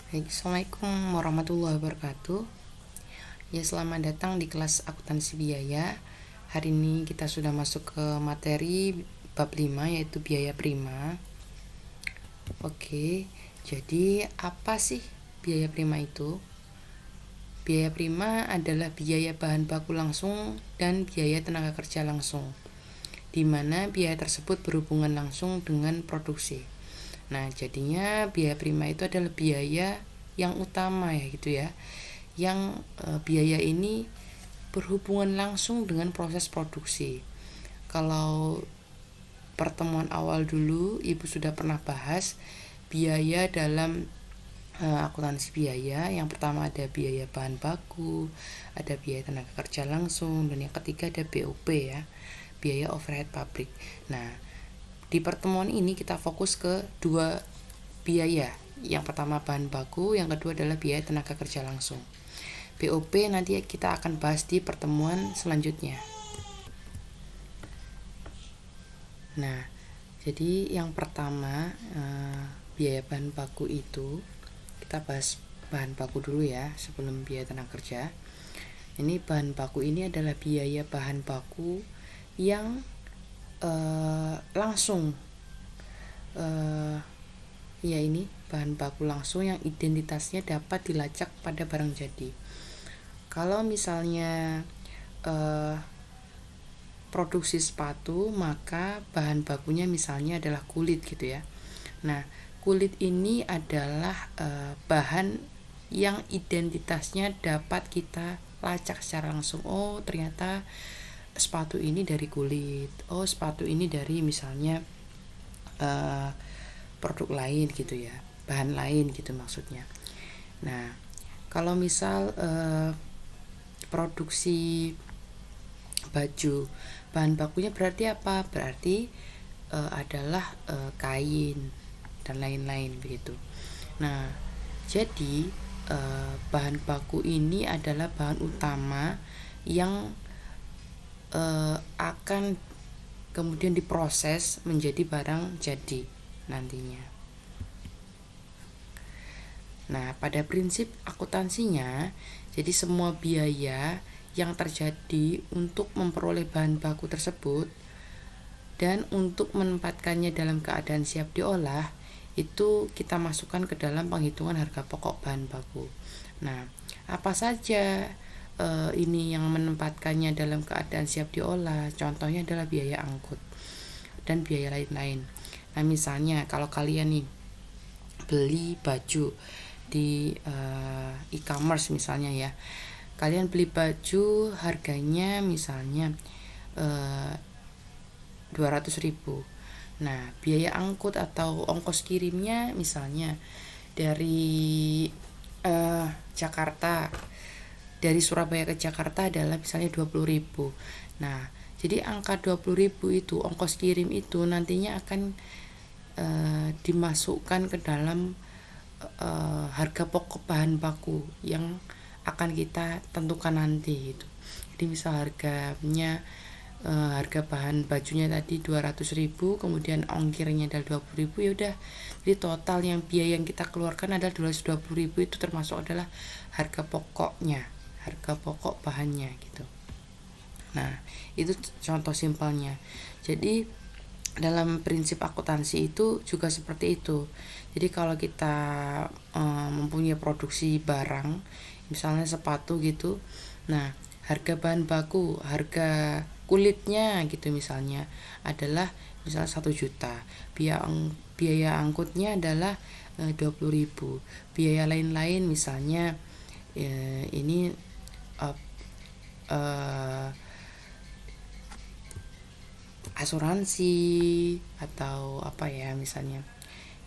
Baik, Assalamualaikum warahmatullahi wabarakatuh. Ya, selamat datang di kelas akuntansi biaya. Hari ini kita sudah masuk ke materi bab 5 yaitu biaya prima. Oke, jadi apa sih biaya prima itu? Biaya prima adalah biaya bahan baku langsung dan biaya tenaga kerja langsung, di mana biaya tersebut berhubungan langsung dengan produksi. Nah, jadinya biaya prima itu adalah biaya yang utama ya gitu ya. Yang biaya ini berhubungan langsung dengan proses produksi. Kalau pertemuan awal dulu Ibu sudah pernah bahas biaya dalam akuntansi biaya. Yang pertama ada biaya bahan baku, ada biaya tenaga kerja langsung, dan yang ketiga ada BOP ya, biaya overhead pabrik. Nah, di pertemuan ini kita fokus ke dua biaya. Yang pertama bahan baku, yang kedua adalah biaya tenaga kerja langsung. BOP nanti kita akan bahas di pertemuan selanjutnya. Nah, jadi yang pertama biaya bahan baku itu kita bahas bahan baku dulu ya sebelum biaya tenaga kerja. Ini bahan baku ini adalah biaya bahan baku yang langsung ya ini bahan baku langsung yang identitasnya dapat dilacak pada barang jadi. Kalau misalnya produksi sepatu, maka bahan bakunya misalnya adalah kulit gitu ya. Nah, kulit ini adalah bahan yang identitasnya dapat kita lacak secara langsung. Oh, ternyata sepatu ini dari kulit. Oh, sepatu ini dari misalnya produk lain gitu ya, bahan lain gitu maksudnya. Nah, kalau misal produksi baju, bahan bakunya berarti apa? Berarti adalah kain dan lain-lain begitu. Nah, jadi bahan baku ini adalah bahan utama yang akan kemudian diproses menjadi barang jadi nantinya. Nah, pada prinsip akuntansinya, jadi semua biaya yang terjadi untuk memperoleh bahan baku tersebut dan untuk menempatkannya dalam keadaan siap diolah itu kita masukkan ke dalam penghitungan harga pokok bahan baku. Nah, apa saja ini yang menempatkannya dalam keadaan siap diolah? Contohnya adalah biaya angkut dan biaya lain-lain. Nah, misalnya kalau kalian nih beli baju di e-commerce misalnya ya, kalian beli baju harganya misalnya 200.000. Nah, biaya angkut atau ongkos kirimnya misalnya dari Jakarta, dari Surabaya ke Jakarta adalah misalnya 20.000. Nah, jadi angka 20.000 itu ongkos kirim itu nantinya akan dimasukkan ke dalam harga pokok bahan baku yang akan kita tentukan nanti gitu. Jadi misal harganya harga bahan bajunya tadi 200.000, kemudian ongkirnya adalah 20.000, ya udah. Jadi total yang biaya yang kita keluarkan adalah 220.000, itu termasuk adalah harga pokoknya, harga pokok bahannya gitu. Nah, itu contoh simpelnya. Jadi dalam prinsip akuntansi itu juga seperti itu. Jadi kalau kita mempunyai produksi barang, misalnya sepatu gitu, nah harga bahan baku, harga kulitnya gitu misalnya adalah misalnya 1 juta, biaya angkutnya adalah 20.000, biaya lain-lain misalnya ini asuransi atau apa ya misalnya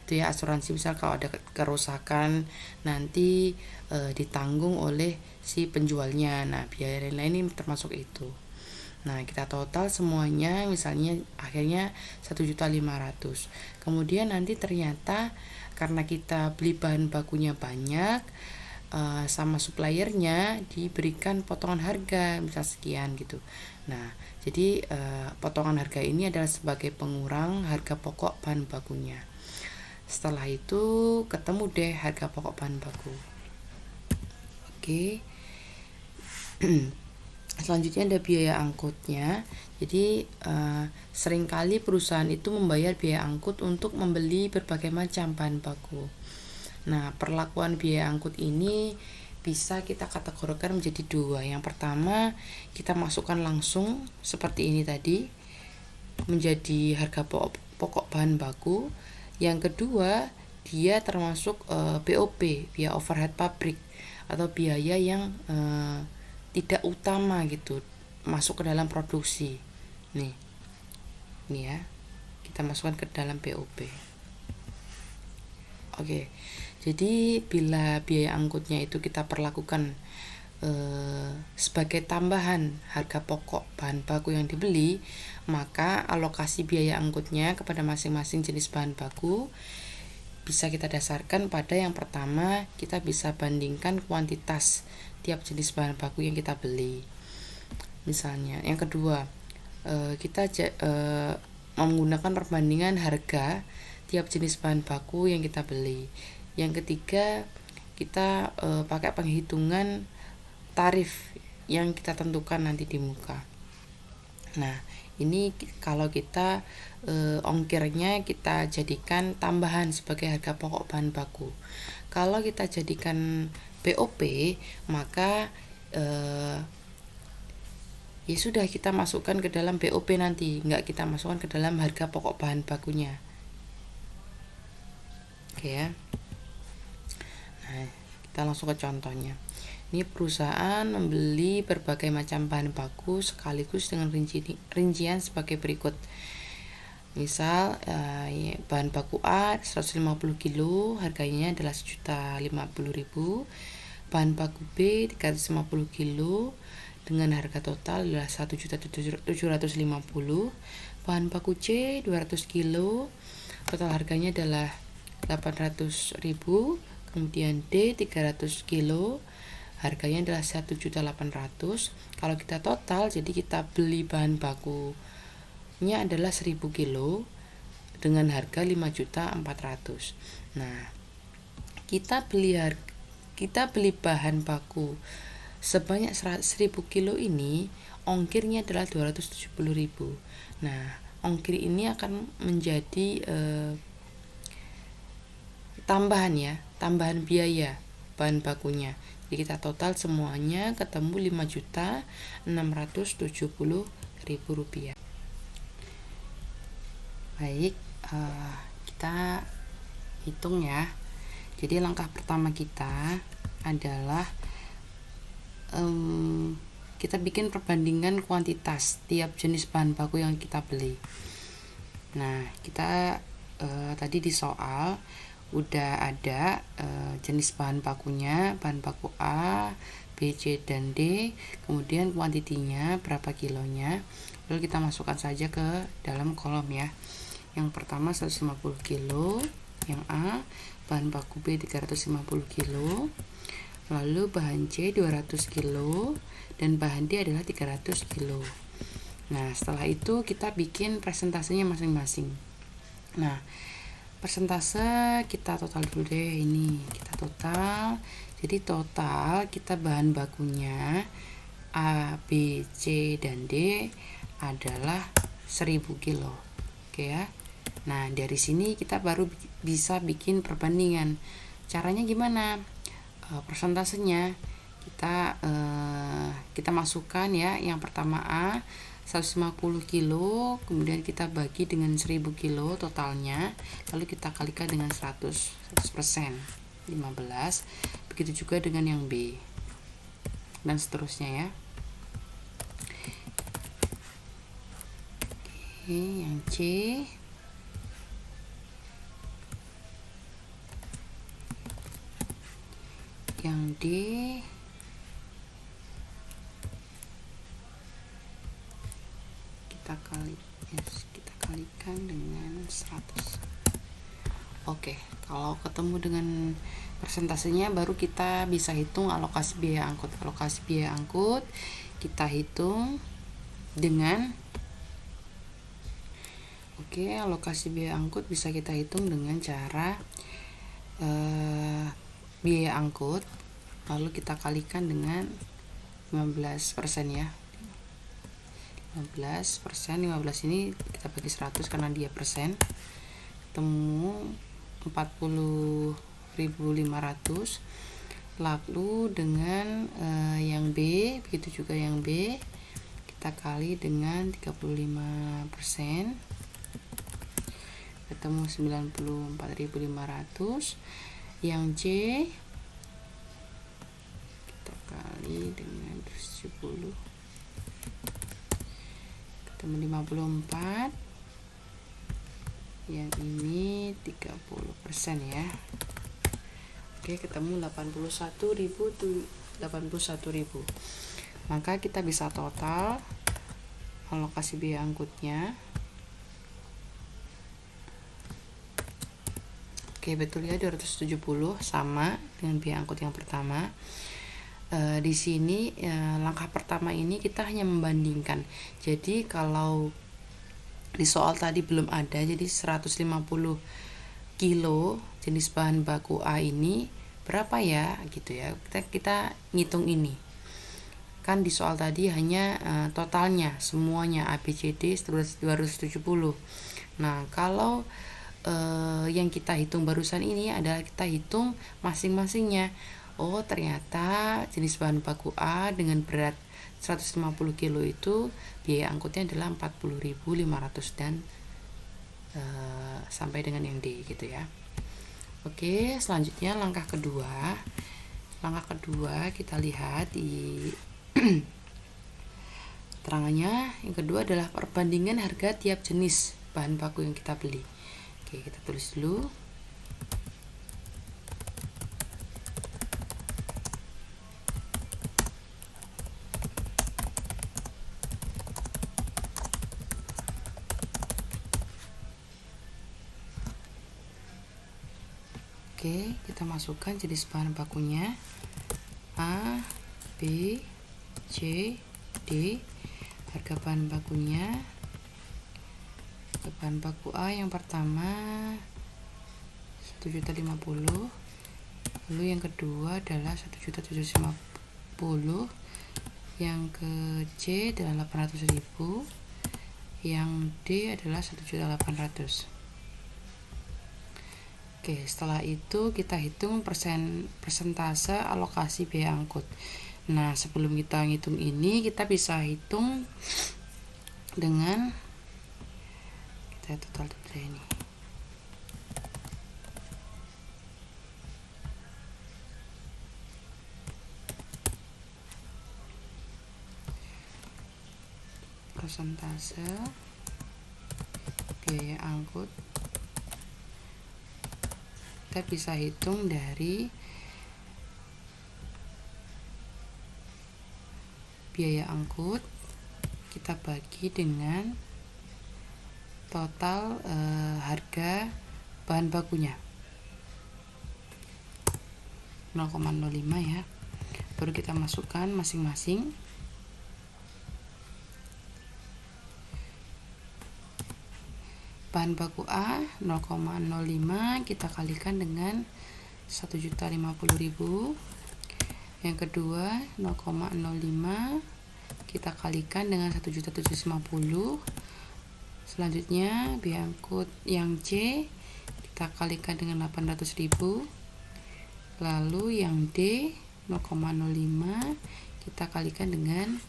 itu ya, asuransi misal kalau ada kerusakan nanti ditanggung oleh si penjualnya. Nah, biaya lain-lain ini termasuk itu. Nah, kita total semuanya misalnya akhirnya 1.500.000. Kemudian nanti ternyata karena kita beli bahan bakunya banyak, sama suppliernya diberikan potongan harga misal sekian gitu. Nah, jadi potongan harga ini adalah sebagai pengurang harga pokok bahan bakunya. Setelah itu ketemu deh harga pokok bahan baku. Oke. Selanjutnya ada biaya angkutnya. Jadi seringkali perusahaan itu membayar biaya angkut untuk membeli berbagai macam bahan baku. Nah, perlakuan biaya angkut ini bisa kita kategorikan menjadi dua. Yang pertama, kita masukkan langsung seperti ini tadi menjadi harga pokok bahan baku. Yang kedua, dia termasuk BOP, biaya overhead pabrik, atau biaya yang tidak utama gitu, masuk ke dalam produksi. Nih ya, kita masukkan ke dalam BOP. Oke, jadi bila biaya angkutnya itu kita perlakukan sebagai tambahan harga pokok bahan baku yang dibeli, maka alokasi biaya angkutnya kepada masing-masing jenis bahan baku bisa kita dasarkan pada yang pertama, kita bisa bandingkan kuantitas tiap jenis bahan baku yang kita beli. Misalnya, yang kedua, kita menggunakan perbandingan harga tiap jenis bahan baku yang kita beli. Yang ketiga, kita pakai penghitungan tarif yang kita tentukan nanti di muka. Nah, ini kalau kita ongkirnya kita jadikan tambahan sebagai harga pokok bahan baku. Kalau kita jadikan BOP, maka ya sudah, kita masukkan ke dalam BOP nanti, nggak kita masukkan ke dalam harga pokok bahan bakunya. Oke ya. Nah, kita langsung ke contohnya. Ini perusahaan membeli berbagai macam bahan baku sekaligus dengan rincian sebagai berikut. Misal bahan baku A 150 kilo, harganya adalah 1.050.000. Bahan baku B 350 kilo dengan harga total adalah 1.750.000. Bahan baku C 200 kilo, total harganya adalah 800.000. Kemudian D 300 kilo, harganya adalah 1.800.000. Kalau kita total, jadi kita beli bahan bakunya adalah 1.000 kilo dengan harga 5.400.000. Nah, kita beli bahan baku sebanyak 1.000 kilo ini, ongkirnya adalah 270.000. Nah, ongkir ini akan menjadi tambahan biaya bahan bakunya. Jadi kita total semuanya ketemu 5.670.000 rupiah. Baik, kita hitung ya. Jadi langkah pertama kita adalah kita bikin perbandingan kuantitas tiap jenis bahan baku yang kita beli. Nah, kita tadi di soal udah ada jenis bahan bakunya, bahan baku A, B, C, dan D, kemudian kuantitinya berapa kilonya, lalu kita masukkan saja ke dalam kolom ya. Yang pertama 150 kilo, yang A, bahan baku B 350 kilo, lalu bahan C 200 kilo, dan bahan D adalah 300 kilo. Nah, setelah itu kita bikin presentasenya masing-masing. Nah, persentase kita total dulu deh, ini kita total. Jadi total kita bahan bakunya A, B, C, dan D adalah 1.000 kilo. Oke ya. Nah, dari sini kita baru bisa bikin perbandingan. Caranya gimana? Persentasenya kita masukkan ya. Yang pertama A 150 kilo, kemudian kita bagi dengan 1.000 kilo totalnya, lalu kita kalikan dengan 100%, 15. Begitu juga dengan yang B, dan seterusnya ya. Oke, yang C yang D kita kalikan dengan 100. Oke, kalau ketemu dengan persentasenya baru kita bisa hitung alokasi biaya angkut. Alokasi biaya angkut kita hitung dengan Oke, alokasi biaya angkut bisa kita hitung dengan cara biaya angkut lalu kita kalikan dengan 15% ya. 15%, 15 ini kita bagi 100 karena dia persen, ketemu 40.500. Lalu dengan yang B, begitu juga yang B kita kali dengan 35%, ketemu 94.500. Yang C kita kali dengan 70, ketemu 54. Yang ini 30% ya. Oke, ketemu 81.000. Maka kita bisa total alokasi biaya angkutnya. Oke, betul ya, 270 sama dengan biaya angkut yang pertama. Di sini langkah pertama ini kita hanya membandingkan. Jadi kalau di soal tadi belum ada, jadi 150 kilo jenis bahan baku A ini berapa ya gitu ya. Kita ngitung ini. Kan di soal tadi hanya totalnya semuanya A B C D 270. Nah, kalau yang kita hitung barusan ini adalah kita hitung masing-masingnya. Oh, ternyata jenis bahan baku A dengan berat 150 kilo itu biaya angkutnya adalah 40.500 dan sampai dengan yang D gitu ya. Oke, selanjutnya langkah kedua. Langkah kedua kita lihat di terangannya. Yang kedua adalah perbandingan harga tiap jenis bahan baku yang kita beli. Oke, kita tulis dulu. Oke, kita masukkan jenis bahan bakunya A, B, C, D. Harga bahan bakunya, bahan baku A yang pertama 1.050.000, lalu yang kedua adalah 1.750.000, yang ke C adalah 800.000, yang D adalah 1.800.000. Oke, setelah itu kita hitung persentase alokasi biaya angkut. Nah, sebelum kita ngitung ini, kita bisa hitung dengan kita total ini. Persentase biaya angkut kita bisa hitung dari biaya angkut kita bagi dengan total harga bahan bakunya 0,05 ya. Baru kita masukkan masing-masing. Bahan baku A 0,05 kita kalikan dengan 1.050.000. Yang kedua 0,05 kita kalikan dengan 1.750.000. Selanjutnya biaya angkut yang C kita kalikan dengan 800.000. Lalu yang D 0,05 kita kalikan dengan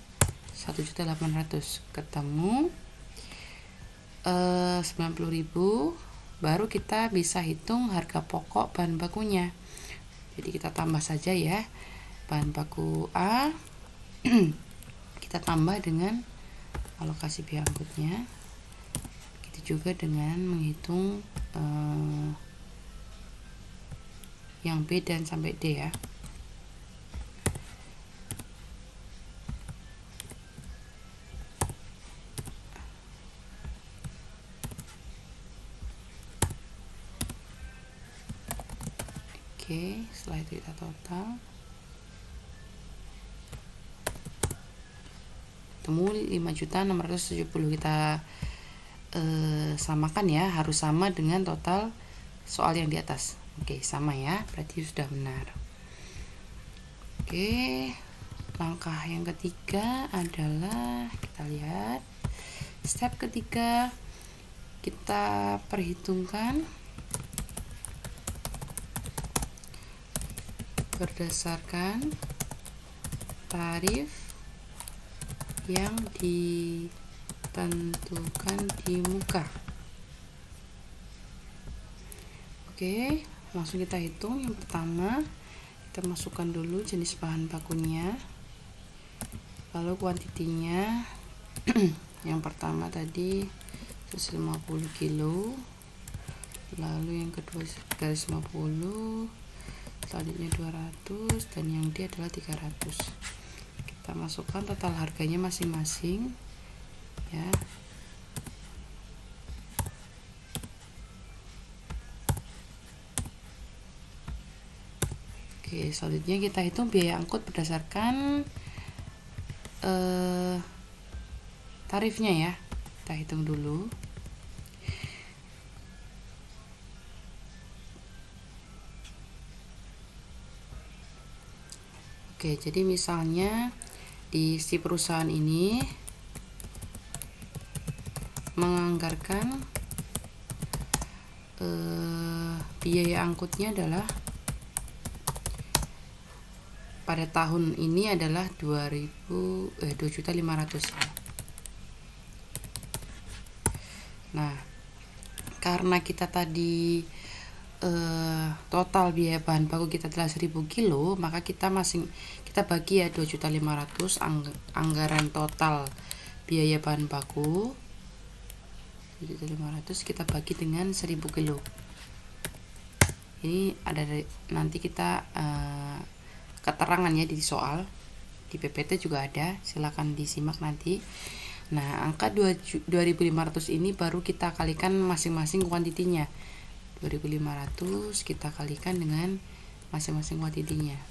1.800.000, ketemu 90.000. Baru kita bisa hitung harga pokok bahan bakunya. Jadi kita tambah saja ya, bahan baku A kita tambah dengan alokasi biaya angkutnya. Begitu juga dengan menghitung yang B dan sampai D ya. Oke, setelah itu kita total ketemu 5.670.000. Kita samakan ya, harus sama dengan total soal yang di atas. Oke, sama ya, berarti sudah benar. Oke, langkah yang ketiga adalah kita lihat step ketiga, kita perhitungkan berdasarkan tarif yang ditentukan di muka. Oke, langsung kita hitung. Yang pertama, kita masukkan dulu jenis bahan bakunya, lalu kuantitinya. Yang pertama tadi 150 kilo, lalu yang kedua 350, selanjutnya 200, dan yang D adalah 300. Kita masukkan total harganya masing-masing ya. Oke, selanjutnya kita hitung biaya angkut berdasarkan tarifnya ya. Kita hitung dulu. Oke, jadi misalnya di si perusahaan ini menganggarkan biaya angkutnya adalah pada tahun ini adalah 2.500.000. Nah, karena kita tadi total biaya bahan baku kita adalah 1.000 kilo, maka kita bagi ya 2.500.000 anggaran total biaya bahan baku 2.500.000 kita bagi dengan 1.000 kilo. Ini ada nanti kita keterangannya di soal di PPT juga ada, silakan disimak nanti. Nah, angka 2.500 ini baru kita kalikan masing-masing kuantitinya. 2.500 kita kalikan dengan masing-masing kuantitinya.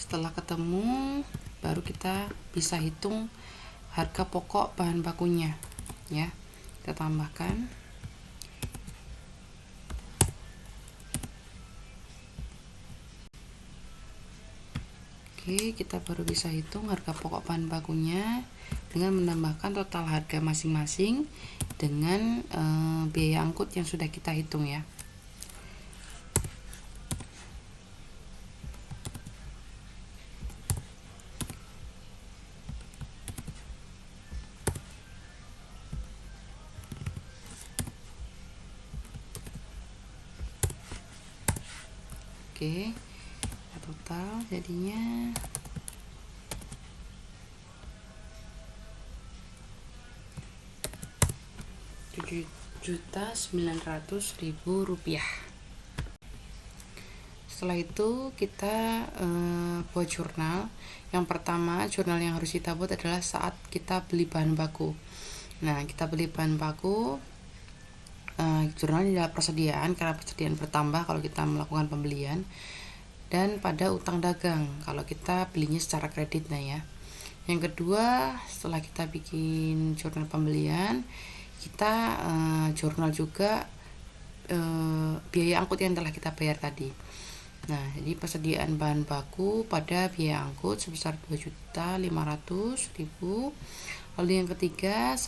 Setelah ketemu, baru kita bisa hitung harga pokok bahan bakunya ya. Kita tambahkan. Oke, kita baru bisa hitung harga pokok bahan bakunya dengan menambahkan total harga masing-masing dengan biaya angkut yang sudah kita hitung ya. Oke, total jadinya Rp7.900.000. Setelah itu kita buat jurnal. Yang pertama, jurnal yang harus kita buat adalah saat kita beli bahan baku. Nah, kita beli bahan baku, jurnal adalah persediaan, karena persediaan bertambah kalau kita melakukan pembelian, dan pada utang dagang kalau kita belinya secara kredit. Nah ya, yang kedua, setelah kita bikin jurnal pembelian, kita jurnal juga biaya angkut yang telah kita bayar tadi. Nah, jadi persediaan bahan baku pada biaya angkut sebesar 2.500.000. Lalu yang ketiga,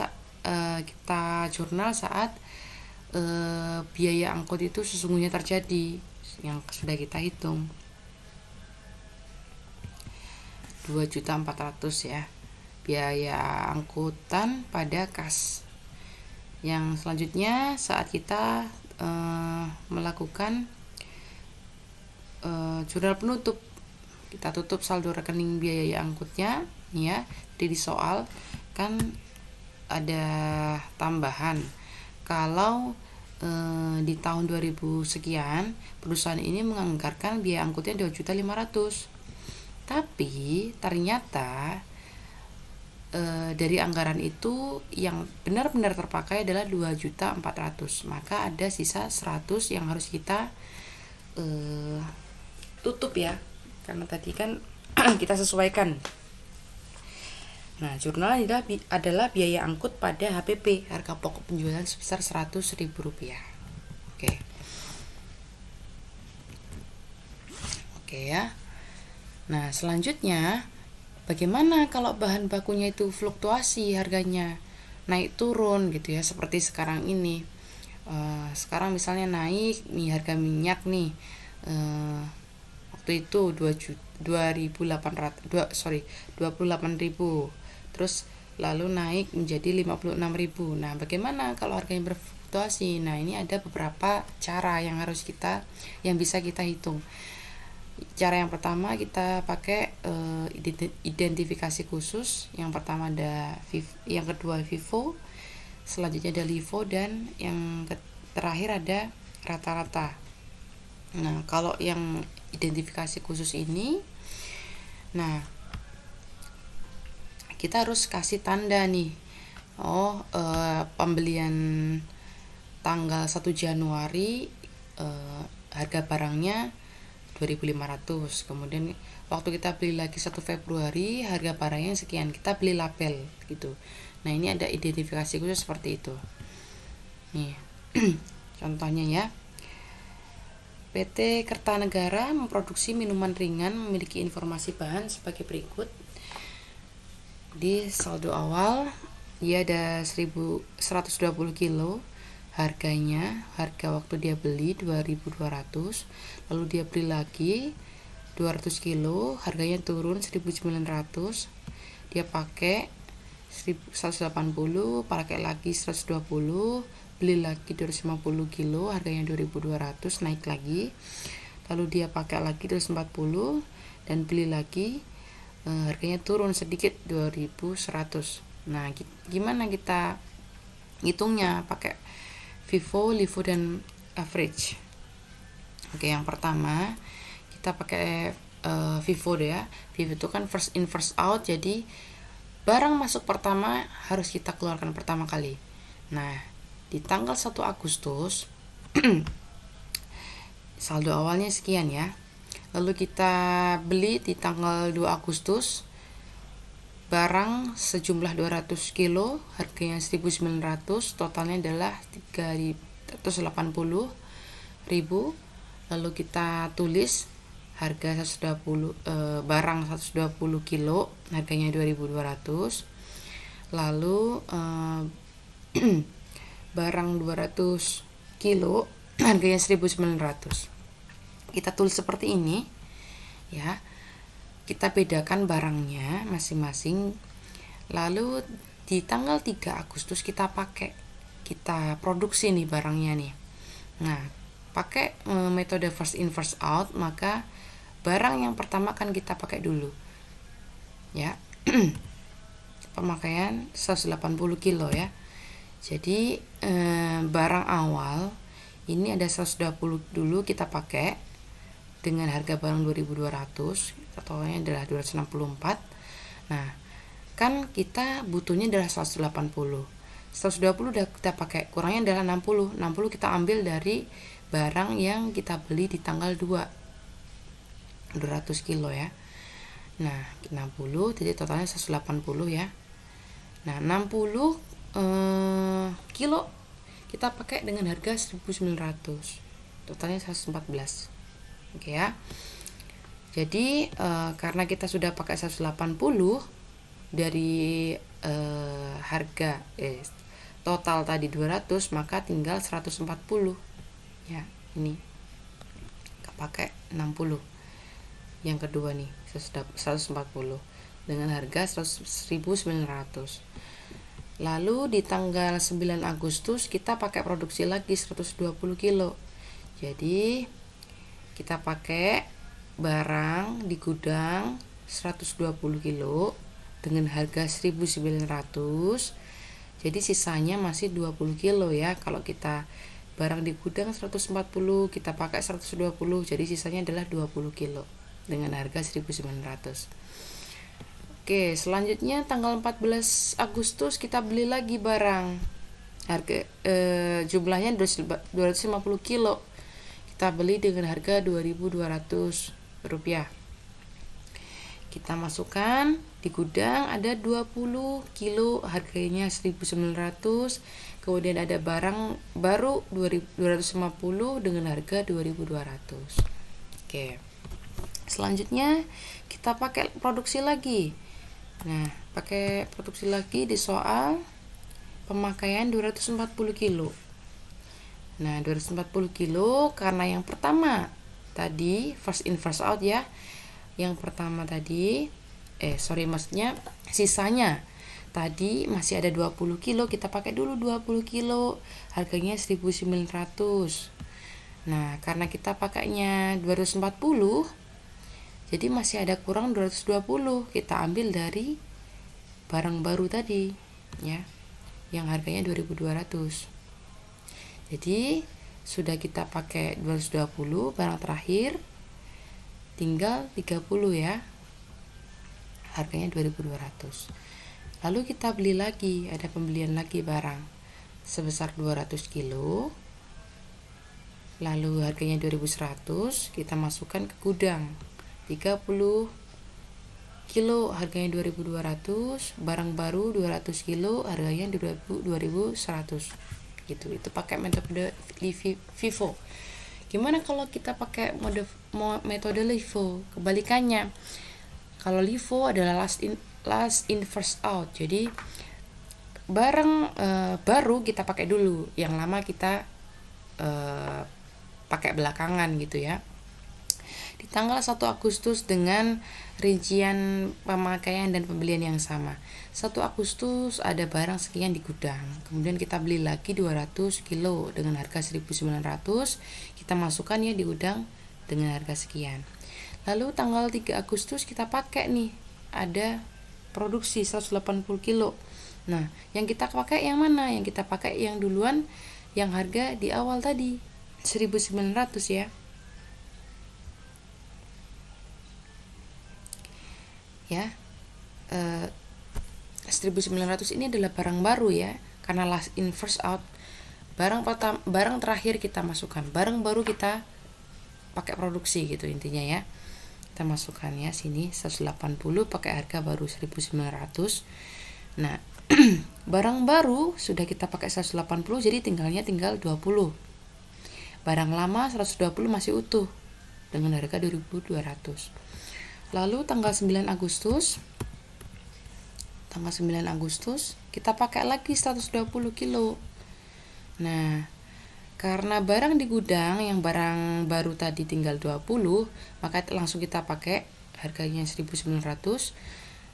kita jurnal saat biaya angkut itu sesungguhnya terjadi yang sudah kita hitung 2.400.000 ya, biaya angkutan pada kas. Yang selanjutnya saat kita melakukan jurnal penutup, kita tutup saldo rekening biaya angkutnya ya. Di soal kan ada tambahan, kalau di tahun 2000 sekian perusahaan ini menganggarkan biaya angkutnya 2.500.000. Tapi ternyata dari anggaran itu yang benar-benar terpakai adalah 2.400.000. Maka ada sisa 100 yang harus kita tutup ya, karena tadi kan kita sesuaikan. Nah, jurnal adalah biaya angkut pada HPP, harga pokok penjualan sebesar Rp100.000. Oke ya. Nah, selanjutnya bagaimana kalau bahan bakunya itu fluktuasi harganya, naik turun gitu ya, seperti sekarang ini. Sekarang misalnya naik nih harga minyak nih, waktu itu 28.000, terus lalu naik menjadi 56.000. Nah, bagaimana kalau harganya berfluktuasi? Nah, ini ada beberapa cara yang bisa kita hitung. Cara yang pertama kita pakai identifikasi khusus. Yang pertama yang kedua FIFO, selanjutnya ada LIFO, dan yang terakhir ada rata-rata. Nah, kalau yang identifikasi khusus ini, nah kita harus kasih tanda nih. Pembelian tanggal 1 Januari, harga barangnya 2.500. Kemudian waktu kita beli lagi 1 Februari, harga barangnya sekian. Kita beli label gitu. Nah, ini ada identifikasi khusus seperti itu. Nih, contohnya ya. PT Kertanegara memproduksi minuman ringan memiliki informasi bahan sebagai berikut. Di saldo awal dia ada 120 kilo, harga waktu dia beli 2.200, lalu dia beli lagi 200 kilo, harganya turun 1.900, dia pakai 180, pakai lagi 120, beli lagi 250 kilo, harganya 2.200, naik lagi, lalu dia pakai lagi 240 dan beli lagi, harganya turun sedikit 2.100. Nah, gimana kita hitungnya? Pakai FIFO, LIFO, dan average. Oke, yang pertama kita pakai FIFO ya. FIFO itu kan first in first out, jadi barang masuk pertama harus kita keluarkan pertama kali. Nah, di tanggal 1 Agustus saldo awalnya sekian ya. Lalu kita beli di tanggal 2 Agustus barang sejumlah 200 kilo, harganya 1.900, totalnya adalah 380.000. Lalu kita tulis harga 120 barang 120 kilo, harganya 2.200. Lalu barang 200 kilo, harganya 1.900. Kita tulis seperti ini ya. Kita bedakan barangnya masing-masing. Lalu di tanggal 3 Agustus kita produksi nih barangnya nih. Nah, pakai metode first in first out, maka barang yang pertama kan kita pakai dulu ya. Pemakaian 180 kilo ya. Jadi barang awal ini ada 120 dulu kita pakai dengan harga barang 2.200, totalnya adalah 264. Nah, kan kita butuhnya adalah 180. 120 udah kita pakai, kurangnya adalah 60. 60 kita ambil dari barang yang kita beli di tanggal 200 kilo ya. Nah, 60 jadi totalnya 180 ya. Nah, 60 kilo kita pakai dengan harga 1.900, totalnya 114. Oke ya. Jadi karena kita sudah pakai 180 dari harga total tadi 200, maka tinggal 140 ya. Ini pakai 60. Yang kedua nih 140 dengan harga 1.900. Lalu di tanggal 9 Agustus kita pakai produksi lagi 120 kilo. Jadi kita pakai barang di gudang 120 kilo dengan harga 1.900. Jadi sisanya masih 20 kilo ya kalau kita barang di gudang 140, kita pakai 120, jadi sisanya adalah 20 kilo dengan harga 1.900. Oke, selanjutnya tanggal 14 Agustus kita beli lagi barang. Harga jumlahnya 250 kilo. Kita beli dengan harga 2.200 rupiah. Kita masukkan di gudang ada 20 kilo, harganya 1.900. Kemudian ada barang baru 250 dengan harga 2.200. Oke. Selanjutnya kita pakai produksi lagi. Nah, pakai produksi lagi di soal pemakaian 240 kilo. Nah, 240 kilo karena yang pertama tadi first in first out ya. Yang pertama tadi maksudnya sisanya tadi masih ada 20 kilo, kita pakai dulu 20 kilo, harganya 1.900. Nah, karena kita pakainya 240, jadi masih ada kurang 220, kita ambil dari barang baru tadi ya, yang harganya 2.200. Jadi sudah kita pakai 220, barang terakhir tinggal 30 ya, harganya 2.200. Lalu kita beli lagi, ada pembelian lagi barang sebesar 200 kilo, lalu harganya 2.100, kita masukkan ke gudang 30 kilo, harganya 2.200, barang baru 200 kilo, harganya 2.100 gitu. Itu pakai metode FIFO. Gimana kalau kita pakai metode LIFO? Kebalikannya, kalau LIFO adalah last in first out, jadi barang baru kita pakai dulu, yang lama kita pakai belakangan gitu ya. Di tanggal 1 Agustus dengan rincian pemakaian dan pembelian yang sama. 1 Agustus ada barang sekian di gudang, kemudian kita beli lagi 200 kilo dengan harga 1.900, kita masukkan ya di gudang dengan harga sekian. Lalu tanggal 3 Agustus kita pakai nih, ada produksi 180 kilo. Nah, yang kita pakai yang mana? Yang kita pakai yang duluan, yang harga di awal tadi 1.900 ya. 1.900 ini adalah barang baru ya, karena last in first out. Barang terakhir kita masukkan, barang baru kita pakai produksi gitu intinya ya. Kita masukkan ya sini 180 pakai harga baru 1.900. Nah, barang baru sudah kita pakai 180, jadi tinggal 20. Barang lama 120 masih utuh dengan harga 2.200. Lalu tanggal 9 Agustus kita pakai lagi 120 kilo. Nah, karena barang di gudang yang barang baru tadi tinggal 20, maka langsung kita pakai harganya 1.900.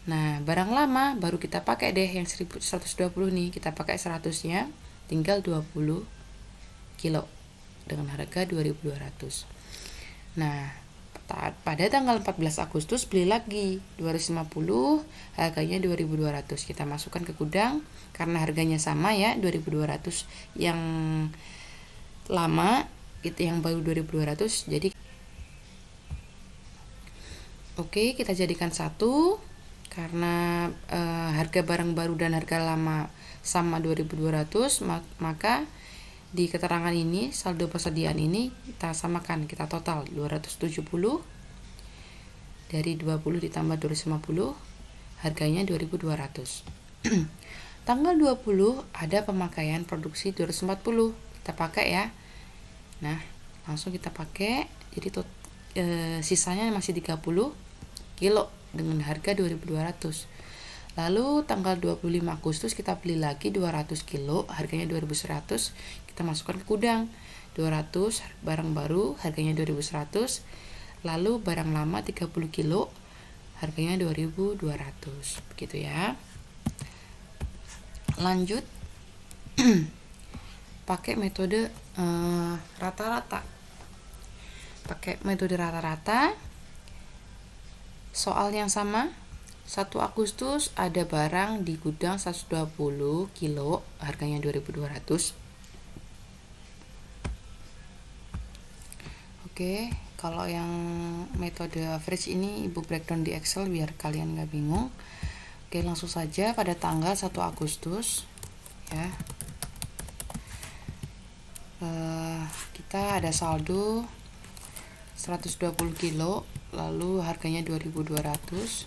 Nah, barang lama baru kita pakai deh yang 120 nih, kita pakai 100-nya tinggal 20 kilo dengan harga 2.200. Nah, pada tanggal 14 Agustus beli lagi 250, harganya 2.200. Kita masukkan ke gudang karena harganya sama ya, 2.200 yang lama, itu yang baru 2.200. Jadi oke, kita jadikan satu karena harga barang baru dan harga lama sama 2.200, maka di keterangan ini saldo persediaan ini kita samakan, kita total 270 dari 20 ditambah 250, harganya 2.200. Tanggal 20 ada pemakaian produksi 240, kita pakai ya. Nah, langsung kita pakai, jadi sisanya masih 30 kilo dengan harga 2.200. Lalu tanggal 25 Agustus kita beli lagi 200 kilo, harganya 2.100, kita masukkan ke gudang. 200 barang baru, harganya 2.100. Lalu barang lama 30 kilo, harganya 2.200. Begitu ya. Lanjut pakai metode rata-rata. Pakai metode rata-rata, soal yang sama. 1 Agustus ada barang di gudang 120 kilo, harganya 2.200. Oke, kalau yang metode average ini ibu breakdown di Excel biar kalian nggak bingung. Oke, langsung saja pada tanggal 1 Agustus ya, kita ada saldo 120 kilo, lalu harganya 2.200,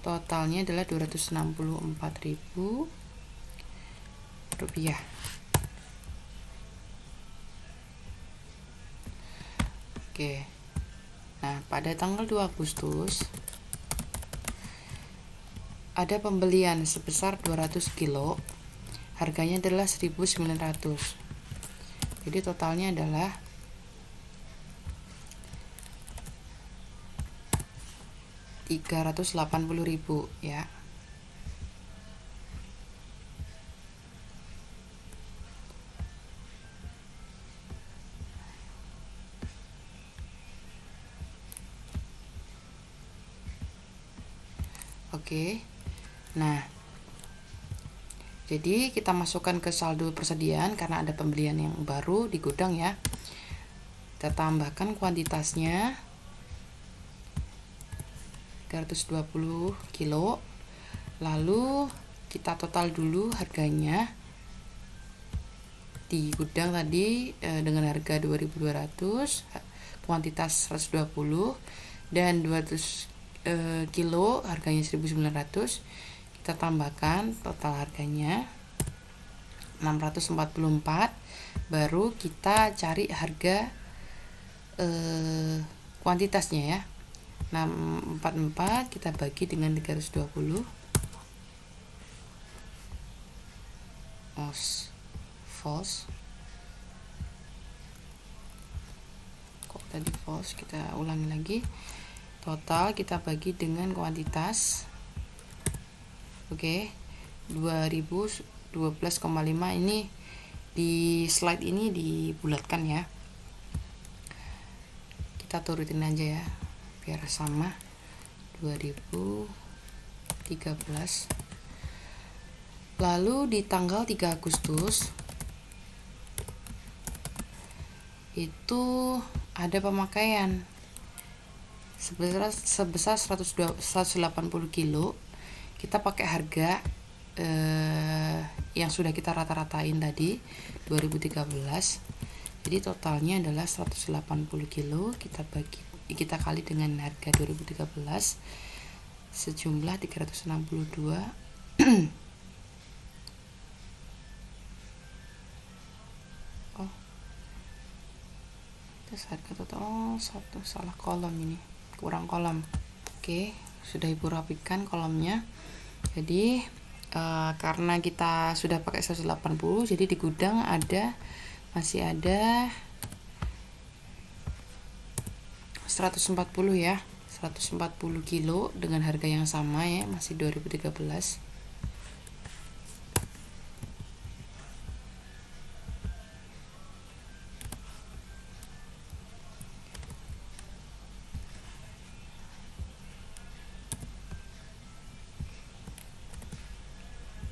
totalnya adalah 264.000 rupiah. Oke, nah pada tanggal 2 Agustus ada pembelian sebesar 200 kilo, harganya adalah 1.900. Jadi totalnya adalah 380.000 ya. Oke. Nah, jadi kita masukkan ke saldo persediaan karena ada pembelian yang baru di gudang ya. Kita tambahkan kuantitasnya 320 kilo. Lalu kita total dulu harganya di gudang tadi dengan harga 2.200, kuantitas 120 dan 200 kilo harganya 1.900. Kita tambahkan total harganya 644, baru kita cari harga kuantitasnya ya. 644 kita bagi dengan 320, false kok tadi false, kita ulangi lagi. Total kita bagi dengan kuantitas. Oke, 2012,5 ini di slide ini dibulatkan ya. Kita turutin aja ya biar sama. 2013. Lalu di tanggal 3 Agustus itu ada pemakaian sebesar 180 kilo. Kita pakai harga yang sudah kita rata-ratain tadi 2013. Jadi totalnya adalah 180 kilo, kita kali dengan harga 2013 sejumlah 362. Terus harga total salah kolom ini, kurang kolom. Oke, sudah ibu rapikan kolomnya. Jadi karena kita sudah pakai 180, jadi di gudang masih ada 140 ya, 140 kilo dengan harga yang sama ya, masih 2013.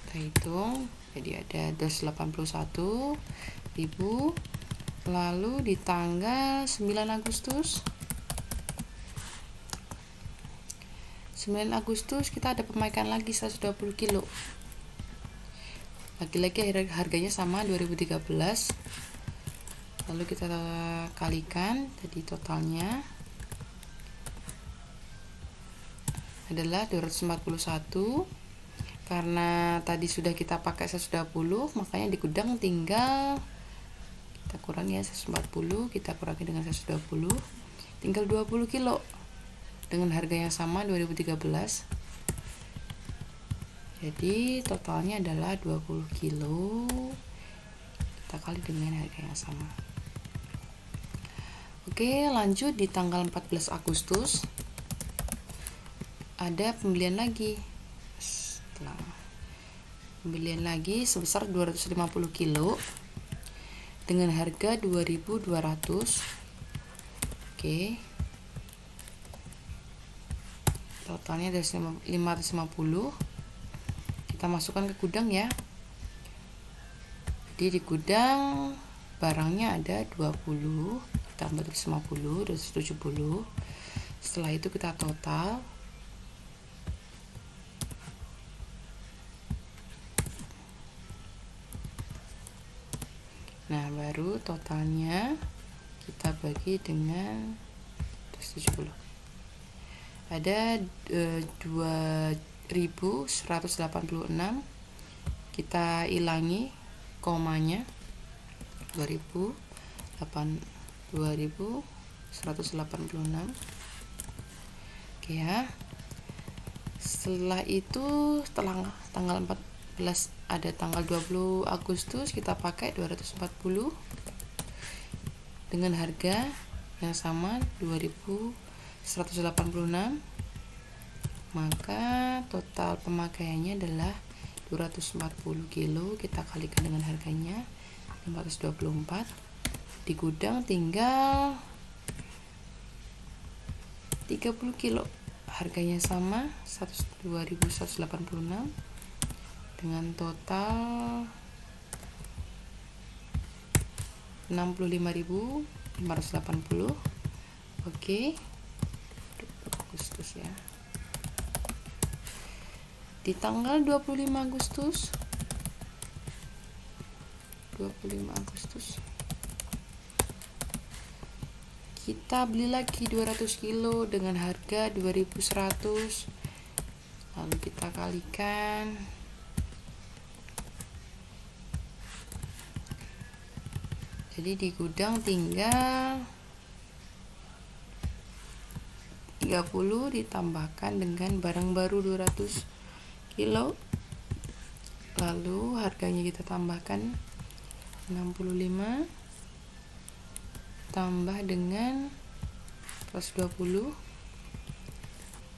Kita hitung, jadi ada 281.000. Lalu di tanggal 9 Agustus kita ada pemakaian lagi 120 kilo. Lagi-lagi harganya sama 2013. Lalu kita kalikan, jadi totalnya adalah 241. Karena tadi sudah kita pakai 120, makanya di gudang tinggal kita kurangi ya, 140 kita kurangi dengan 120, tinggal 20 kilo dengan harga yang sama 2013. Jadi totalnya adalah 20 kilo, kita kali dengan harga yang sama. Oke, lanjut di tanggal 14 Agustus ada pembelian lagi. Pembelian lagi sebesar 250 kilo dengan harga 2.200. Oke, totalnya dari 550. Kita masukkan ke gudang ya. Jadi di gudang barangnya ada 20 ditambah 250, 270. Setelah itu kita total. Nah, baru totalnya kita bagi dengan 270. Ada 2186. Kita ilangi komanya. 2186. Oke ya. Setelah itu tanggal 14 ada tanggal 20 Agustus, kita pakai 240 dengan harga yang sama 2186. Maka total pemakaiannya adalah 240 kilo, kita kalikan dengan harganya 524. Di gudang tinggal 30 kilo, harganya sama 2186 dengan total 65.580. Oke, Agustus ya. Di tanggal 25 Agustus kita beli lagi 200 kilo dengan harga 2.100. Lalu kita kalikan. Jadi di gudang tinggal 30 ditambahkan dengan barang baru 200 kilo. Lalu harganya kita tambahkan 65 tambah dengan 120,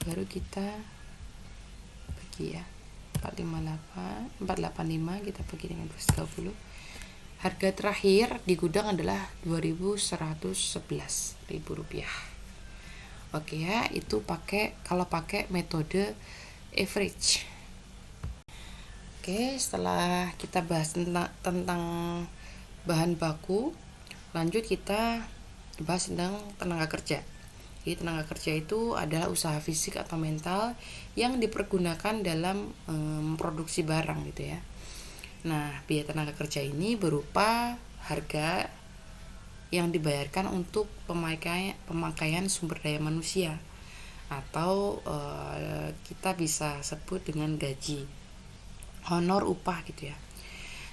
baru kita bagi ya, 485 kita bagi dengan 230. Harga terakhir di gudang adalah Rp2.111.000. Oke ya, itu kalau pakai metode average. Oke, setelah kita bahas tentang bahan baku, lanjut kita bahas tentang tenaga kerja. Jadi tenaga kerja itu adalah usaha fisik atau mental yang dipergunakan dalam memproduksi barang gitu ya. Nah, biaya tenaga kerja ini berupa harga yang dibayarkan untuk pemakaian sumber daya manusia, atau kita bisa sebut dengan gaji, honor, upah gitu ya.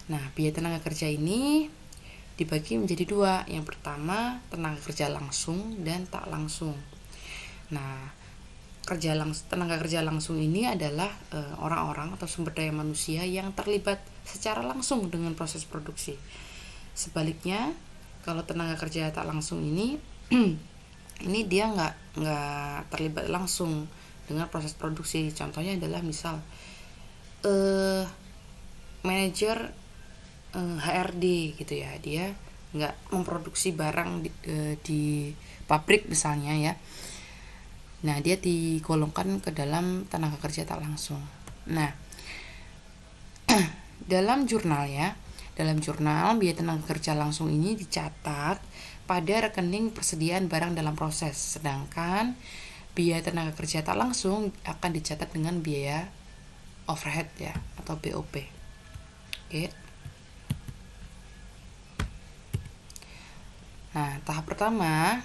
Nah, biaya tenaga kerja ini dibagi menjadi dua. Yang pertama, tenaga kerja langsung dan tak langsung. Nah, tenaga kerja langsung ini adalah orang-orang atau sumber daya manusia yang terlibat secara langsung dengan proses produksi. Sebaliknya, kalau tenaga kerja tak langsung ini ini dia nggak terlibat langsung dengan proses produksi. Contohnya adalah misal manajer HRD gitu ya, dia nggak memproduksi barang di pabrik misalnya ya. Nah, dia digolongkan ke dalam tenaga kerja tak langsung. Nah, dalam jurnal biaya tenaga kerja langsung ini dicatat pada rekening persediaan barang dalam proses, sedangkan biaya tenaga kerja tak langsung akan dicatat dengan biaya overhead ya, atau BOP. Oke. Nah, tahap pertama,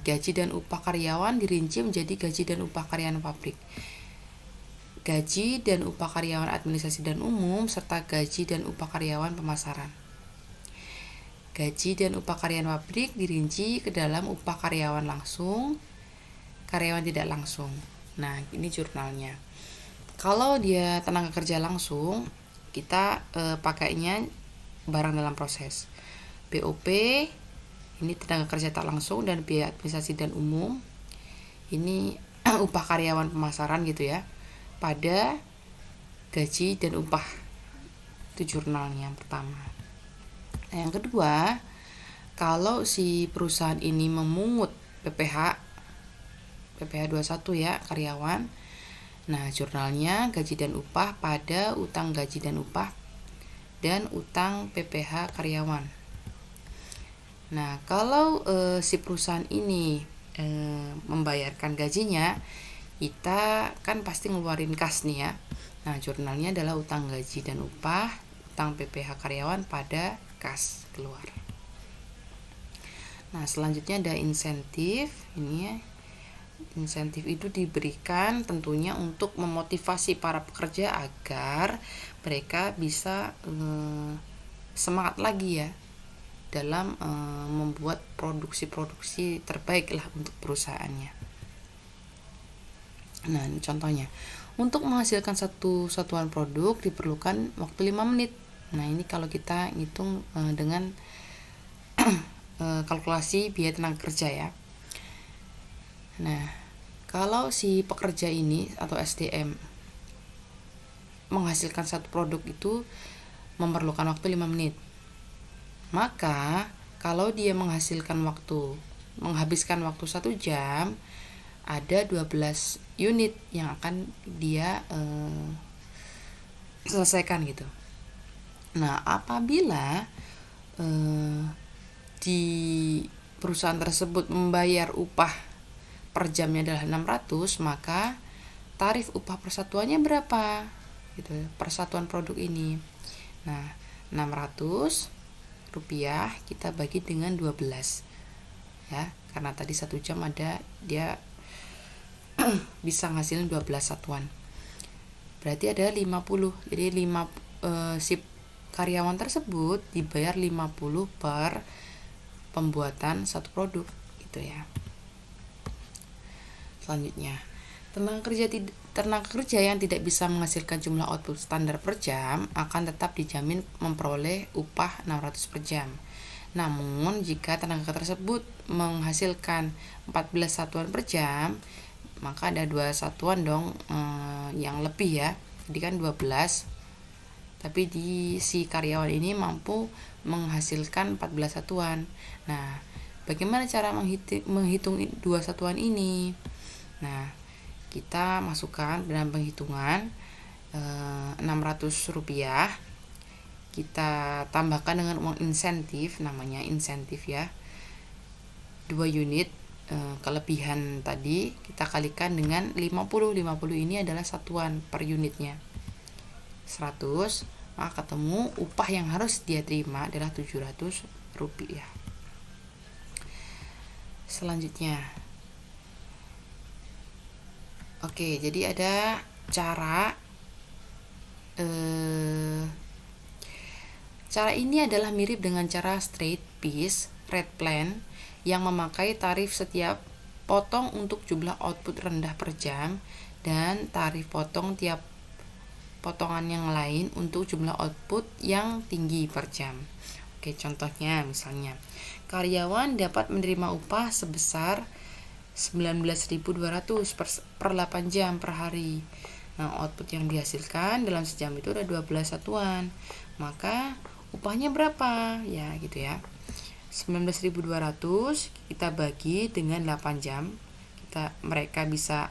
gaji dan upah karyawan dirinci menjadi gaji dan upah karyawan pabrik, gaji dan upah karyawan administrasi dan umum, serta gaji dan upah karyawan pemasaran. Gaji dan upah karyawan pabrik dirinci ke dalam upah karyawan langsung, karyawan tidak langsung. Nah, ini jurnalnya. Kalau dia tenaga kerja langsung, kita pakainya barang dalam proses. BOP ini tenaga kerja tak langsung, dan biaya administrasi dan umum ini upah karyawan pemasaran gitu ya, pada gaji dan upah. Itu jurnalnya yang pertama. Nah, yang kedua, kalau si perusahaan ini memungut PPh 21 ya, karyawan. Nah, jurnalnya gaji dan upah pada utang gaji dan upah dan utang PPh karyawan. Nah, kalau si perusahaan ini membayarkan gajinya, kita kan pasti ngeluarin kas nih ya. Nah, jurnalnya adalah utang gaji dan upah, utang PPh karyawan pada kas keluar. Nah, selanjutnya ada insentif. Ini ya. Insentif itu diberikan tentunya untuk memotivasi para pekerja agar mereka bisa semangat lagi ya dalam membuat produksi-produksi terbaik lah untuk perusahaannya. Nah, ini contohnya. Untuk menghasilkan satu satuan produk diperlukan waktu 5 menit. Nah, ini kalau kita hitung dengan kalkulasi biaya tenaga kerja ya. Nah, kalau si pekerja ini atau SDM menghasilkan satu produk itu memerlukan waktu 5 menit. Maka, kalau dia menghabiskan waktu 1 jam, ada 12 unit yang akan dia selesaikan gitu. Nah, apabila di perusahaan tersebut membayar upah per jamnya adalah 600, maka tarif upah persatuannya berapa? Gitu, persatuan produk ini. Nah, 600 rupiah kita bagi dengan 12. Ya, karena tadi 1 jam ada dia bisa ngasilin 12 satuan. Berarti ada 50. Jadi si karyawan tersebut dibayar 50 per pembuatan satu produk gitu ya. Selanjutnya, tenaga kerja yang tidak bisa menghasilkan jumlah output standar per jam akan tetap dijamin memperoleh upah 600 per jam. Namun, jika tenaga tersebut menghasilkan 14 satuan per jam, maka ada 2 satuan dong yang lebih ya. Jadi kan 12. Tapi si karyawan ini mampu menghasilkan 14 satuan. Nah, bagaimana cara menghitung 2 satuan ini? Nah, kita masukkan dalam penghitungan 600 rupiah, kita tambahkan dengan uang insentif, namanya insentif ya, 2 unit kelebihan tadi kita kalikan dengan 50 ini adalah satuan per unitnya 100, maka ketemu upah yang harus dia terima adalah 700 rupiah. Selanjutnya, oke, jadi ada cara ini adalah mirip dengan cara straight piece rate plan yang memakai tarif setiap potong untuk jumlah output rendah per jam dan tarif potong tiap potongan yang lain untuk jumlah output yang tinggi per jam. Oke, contohnya misalnya karyawan dapat menerima upah sebesar 19.200 per 8 jam per hari. Nah, output yang dihasilkan dalam sejam itu ada 12 satuan. Maka upahnya berapa? Ya, gitu ya. 19.200 kita bagi dengan 8 jam. Mereka bisa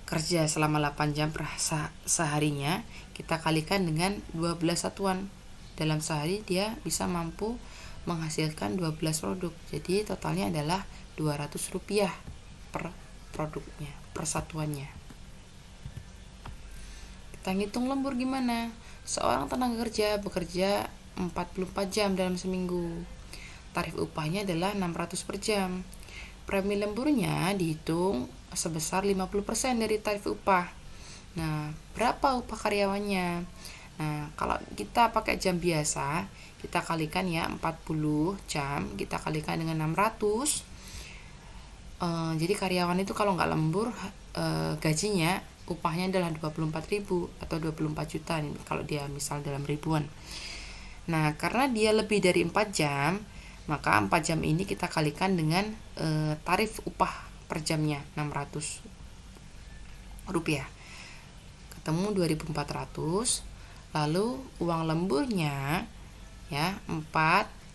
kerja selama 8 jam per seharinya, kita kalikan dengan 12 satuan. Dalam sehari dia bisa mampu menghasilkan 12 produk. Jadi totalnya adalah 200 rupiah per produknya, per satuannya. Kita ngitung lembur gimana? Seorang tenaga kerja bekerja 44 jam dalam seminggu. Tarif upahnya adalah 600 per jam. Premi lemburnya dihitung sebesar 50% dari tarif upah. Nah, berapa upah karyawannya? Nah, kalau kita pakai jam biasa, kita kalikan ya 40 jam, kita kalikan dengan 600. Jadi karyawan itu kalau nggak lembur, gajinya upahnya adalah 24.000 atau 24 juta nih, kalau dia misal dalam ribuan. Nah, karena dia lebih dari 4 jam, maka 4 jam ini kita kalikan dengan tarif upah per jamnya 600 rupiah. Ketemu 2.400. Lalu uang lemburnya ya 4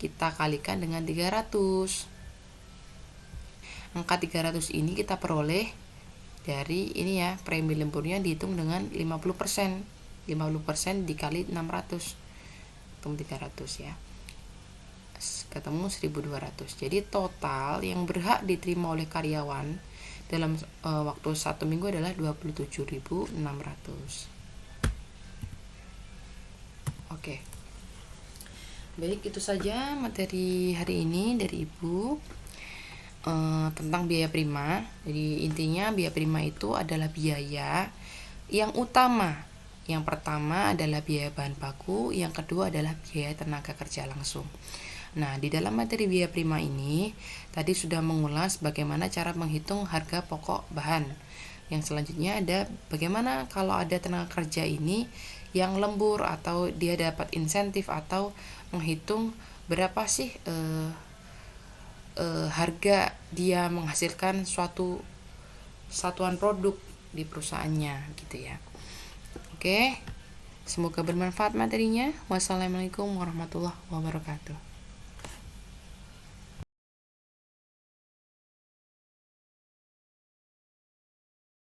kita kalikan dengan 300. Angka 300 ini kita peroleh dari ini ya, premi lemburnya dihitung dengan 50%. 50% dikali 600. 300 ya. ketemu 1.200. Jadi total yang berhak diterima oleh karyawan dalam waktu 1 minggu adalah 27.600. Oke. Baik, itu saja materi hari ini dari Ibu tentang biaya prima. Jadi intinya biaya prima itu adalah biaya yang utama. Yang pertama adalah biaya bahan baku, yang kedua adalah biaya tenaga kerja langsung. Nah, di dalam materi biaya prima ini tadi sudah mengulas bagaimana cara menghitung harga pokok bahan. Yang selanjutnya ada bagaimana kalau ada tenaga kerja ini yang lembur atau dia dapat insentif, atau menghitung berapa sih harga dia menghasilkan suatu satuan produk di perusahaannya gitu ya. Oke, semoga bermanfaat materinya. Wassalamualaikum warahmatullahi wabarakatuh.